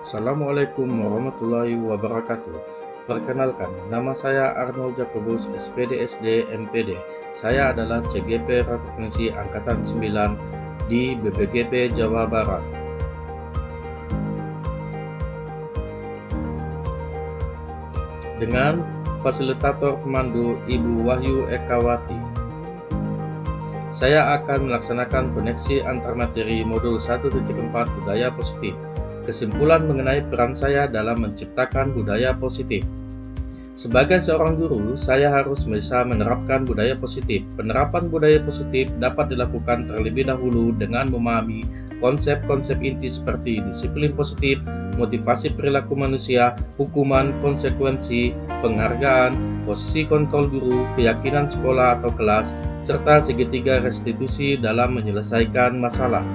Assalamualaikum warahmatullahi wabarakatuh. Perkenalkan, nama saya Arnold Jacobus, SPD SD MPD. Saya adalah CGP Rekognisi Angkatan 9 di BPGP Jawa Barat. Dengan fasilitator pemandu Ibu Wahyu Ekawati. Saya akan melaksanakan koneksi antar materi modul 1.4 budaya positif. Kesimpulan mengenai peran saya dalam menciptakan budaya positif. Sebagai seorang guru, saya harus bisa menerapkan budaya positif. Penerapan budaya positif dapat dilakukan terlebih dahulu dengan memahami konsep-konsep inti seperti disiplin positif, motivasi perilaku manusia, hukuman, konsekuensi, penghargaan, posisi kontrol guru, keyakinan sekolah atau kelas, serta segitiga restitusi dalam menyelesaikan masalah.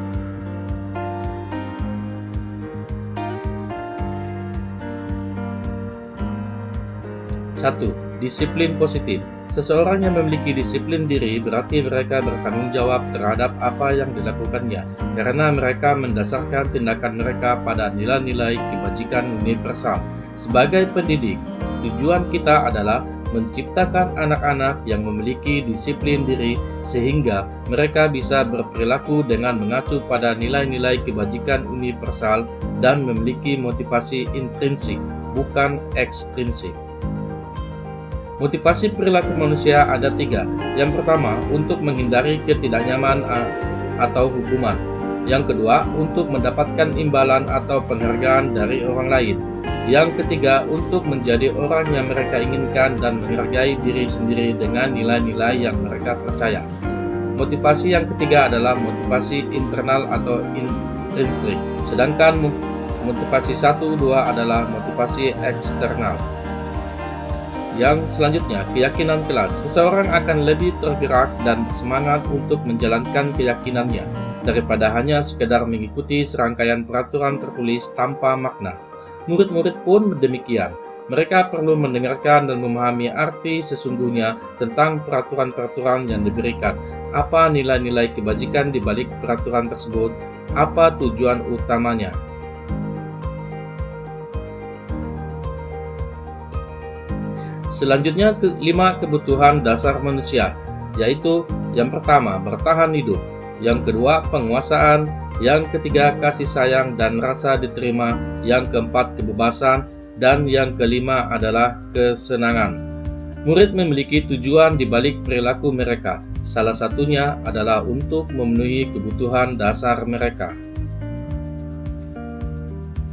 1. Disiplin positif. Seseorang yang memiliki disiplin diri berarti mereka bertanggung jawab terhadap apa yang dilakukannya, karena mereka mendasarkan tindakan mereka pada nilai-nilai kebajikan universal. Sebagai pendidik, tujuan kita adalah menciptakan anak-anak yang memiliki disiplin diri sehingga mereka bisa berperilaku dengan mengacu pada nilai-nilai kebajikan universal dan memiliki motivasi intrinsik, bukan ekstrinsik. Motivasi perilaku manusia ada 3. Yang pertama, untuk menghindari ketidaknyamanan atau hukuman. Yang kedua, untuk mendapatkan imbalan atau penghargaan dari orang lain. Yang ketiga, untuk menjadi orang yang mereka inginkan dan menghargai diri sendiri dengan nilai-nilai yang mereka percaya. Motivasi yang ketiga adalah motivasi internal atau intrinsik, sedangkan motivasi 1-2 adalah motivasi eksternal. Yang selanjutnya, keyakinan kelas. Seseorang akan lebih tergerak dan bersemangat untuk menjalankan keyakinannya daripada hanya sekedar mengikuti serangkaian peraturan tertulis tanpa makna. Murid-murid pun demikian. Mereka perlu mendengarkan dan memahami arti sesungguhnya tentang peraturan-peraturan yang diberikan. Apa nilai-nilai kebajikan di balik peraturan tersebut? Apa tujuan utamanya? Selanjutnya, 5 kebutuhan dasar manusia, yaitu yang pertama, bertahan hidup, yang kedua, penguasaan, yang ketiga, kasih sayang dan rasa diterima, yang keempat, kebebasan, dan yang kelima adalah kesenangan. Murid memiliki tujuan di balik perilaku mereka, salah satunya adalah untuk memenuhi kebutuhan dasar mereka.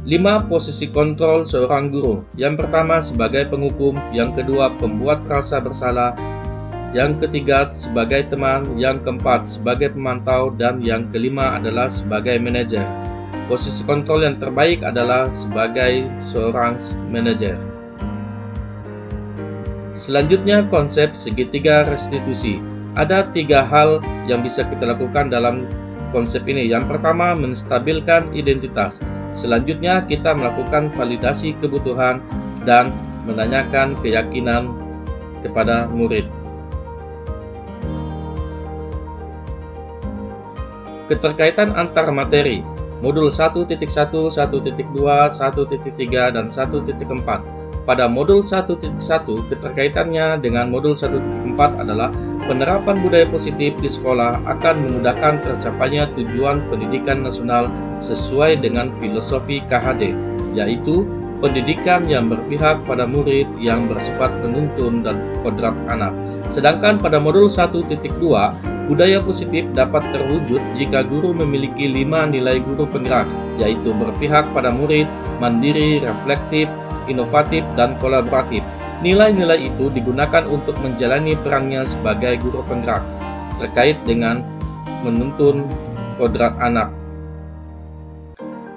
5 posisi kontrol seorang guru. Yang pertama sebagai penghukum, yang kedua pembuat rasa bersalah, yang ketiga sebagai teman, yang keempat sebagai pemantau, dan yang kelima adalah sebagai manajer. Posisi kontrol yang terbaik adalah sebagai seorang manajer. Selanjutnya, konsep segitiga restitusi. Ada 3 hal yang bisa kita lakukan dalam konsep ini. Yang pertama, menstabilkan identitas. Selanjutnya, kita melakukan validasi kebutuhan dan menanyakan keyakinan kepada murid. Keterkaitan antar materi. Modul 1.1, 1.2, 1.3, dan 1.4. Pada modul 1.1, keterkaitannya dengan modul 1.4 adalah penerapan budaya positif di sekolah akan memudahkan tercapainya tujuan pendidikan nasional sesuai dengan filosofi KHD, yaitu pendidikan yang berpihak pada murid yang bersifat menuntun dan kodrat anak. Sedangkan pada modul 1.2, budaya positif dapat terwujud jika guru memiliki 5 nilai guru penggerak, yaitu berpihak pada murid, mandiri, reflektif, inovatif, dan kolaboratif. Nilai-nilai itu digunakan untuk menjalani perannya sebagai guru penggerak terkait dengan menuntun kodrat anak.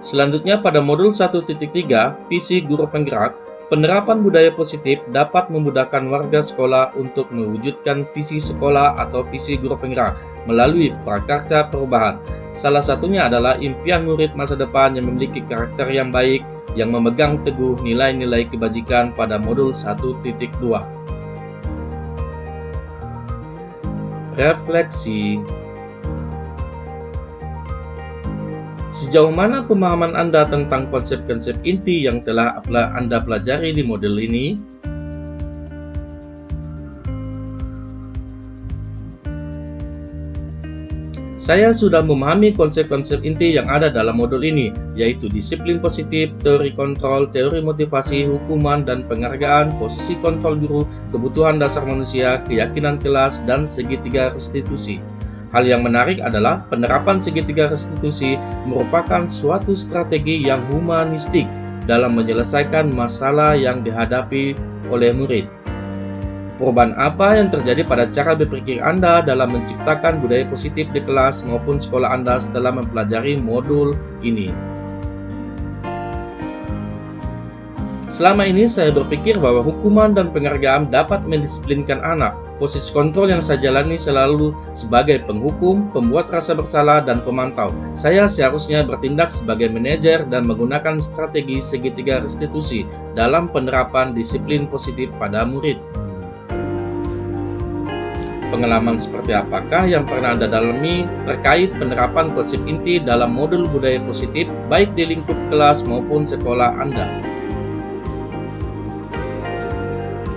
Selanjutnya, pada modul 1.3, visi guru penggerak, penerapan budaya positif dapat memudahkan warga sekolah untuk mewujudkan visi sekolah atau visi guru penggerak melalui prakarya perubahan. Salah satunya adalah impian murid masa depan yang memiliki karakter yang baik, yang memegang teguh nilai-nilai kebajikan pada modul 1.2. Refleksi. Sejauh mana pemahaman Anda tentang konsep-konsep inti yang telah Anda pelajari di modul ini? Saya sudah memahami konsep-konsep inti yang ada dalam modul ini, yaitu disiplin positif, teori kontrol, teori motivasi, hukuman dan penghargaan, posisi kontrol guru, kebutuhan dasar manusia, keyakinan kelas, dan segitiga restitusi. Hal yang menarik adalah penerapan segitiga restitusi merupakan suatu strategi yang humanistik dalam menyelesaikan masalah yang dihadapi oleh murid. Perubahan apa yang terjadi pada cara berpikir Anda dalam menciptakan budaya positif di kelas maupun sekolah Anda setelah mempelajari modul ini? Selama ini saya berpikir bahwa hukuman dan penghargaan dapat mendisiplinkan anak. Posisi kontrol yang saya jalani selalu sebagai penghukum, pembuat rasa bersalah, dan pemantau. Saya seharusnya bertindak sebagai manajer dan menggunakan strategi segitiga restitusi dalam penerapan disiplin positif pada murid. Pengalaman seperti apakah yang pernah Anda dalami terkait penerapan konsep inti dalam modul budaya positif baik di lingkup kelas maupun sekolah Anda?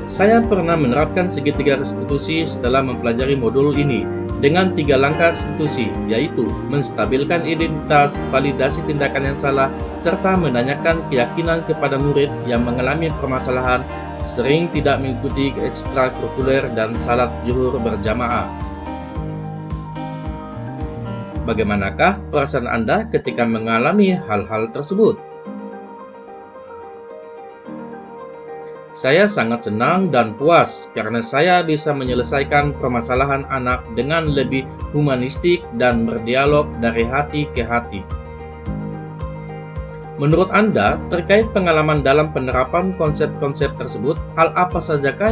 Saya pernah menerapkan segitiga restitusi setelah mempelajari modul ini dengan 3 langkah restitusi, yaitu menstabilkan identitas, validasi tindakan yang salah, serta menanyakan keyakinan kepada murid yang mengalami permasalahan sering tidak mengikuti ekstrakurikuler dan salat zuhur berjamaah. Bagaimanakah perasaan Anda ketika mengalami hal-hal tersebut? Saya sangat senang dan puas karena saya bisa menyelesaikan permasalahan anak dengan lebih humanistik dan berdialog dari hati ke hati. Menurut Anda, terkait pengalaman dalam penerapan konsep-konsep tersebut, hal apa sajakah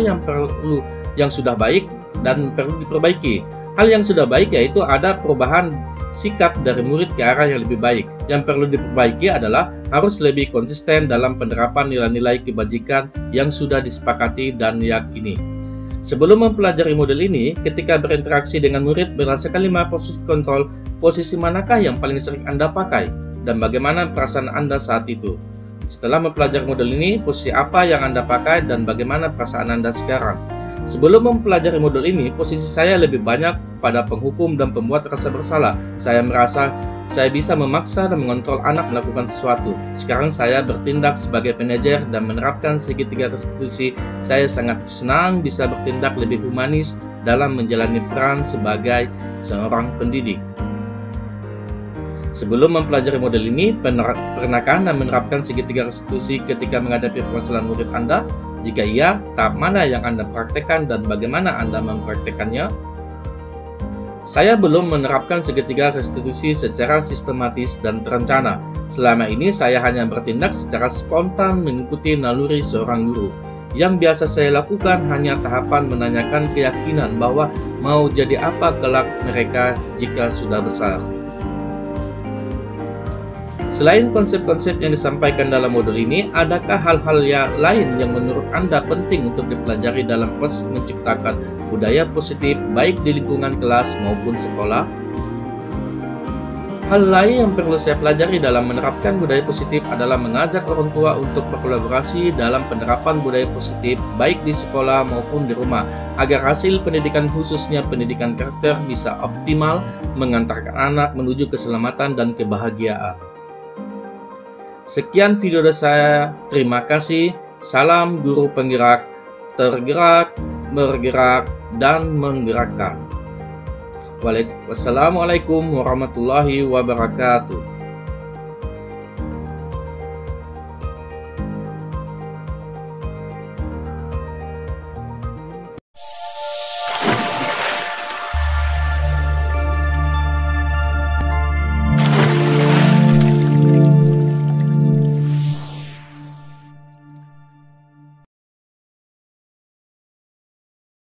yang sudah baik dan perlu diperbaiki? Hal yang sudah baik yaitu ada perubahan sikap dari murid ke arah yang lebih baik. Yang perlu diperbaiki adalah harus lebih konsisten dalam penerapan nilai-nilai kebajikan yang sudah disepakati dan yakini. Sebelum mempelajari model ini, ketika berinteraksi dengan murid berdasarkan 5 posisi kontrol, posisi manakah yang paling sering Anda pakai? Dan bagaimana perasaan Anda saat itu? Setelah mempelajari model ini, posisi apa yang Anda pakai dan bagaimana perasaan Anda sekarang? Sebelum mempelajari model ini, posisi saya lebih banyak pada penghukum dan pembuat rasa bersalah. Saya merasa saya bisa memaksa dan mengontrol anak melakukan sesuatu. Sekarang saya bertindak sebagai manajer dan menerapkan segitiga restitusi. Saya sangat senang bisa bertindak lebih humanis dalam menjalani peran sebagai seorang pendidik. Sebelum mempelajari model ini, pernahkah Anda menerapkan segitiga restitusi ketika menghadapi permasalahan murid Anda? Jika iya, tahap mana yang Anda praktekkan dan bagaimana Anda mempraktekannya? Saya belum menerapkan segitiga restitusi secara sistematis dan terencana. Selama ini saya hanya bertindak secara spontan mengikuti naluri seorang guru. Yang biasa saya lakukan hanya tahapan menanyakan keyakinan bahwa mau jadi apa kelak mereka jika sudah besar. Selain konsep-konsep yang disampaikan dalam modul ini, adakah hal-hal lain yang menurut Anda penting untuk dipelajari dalam proses menciptakan budaya positif baik di lingkungan kelas maupun sekolah? Hal lain yang perlu saya pelajari dalam menerapkan budaya positif adalah mengajak orang tua untuk berkolaborasi dalam penerapan budaya positif baik di sekolah maupun di rumah, agar hasil pendidikan khususnya pendidikan karakter bisa optimal mengantarkan anak menuju keselamatan dan kebahagiaan. Sekian video dari saya, terima kasih, salam guru penggerak, tergerak, bergerak, dan menggerakkan. Wassalamualaikum warahmatullahi wabarakatuh.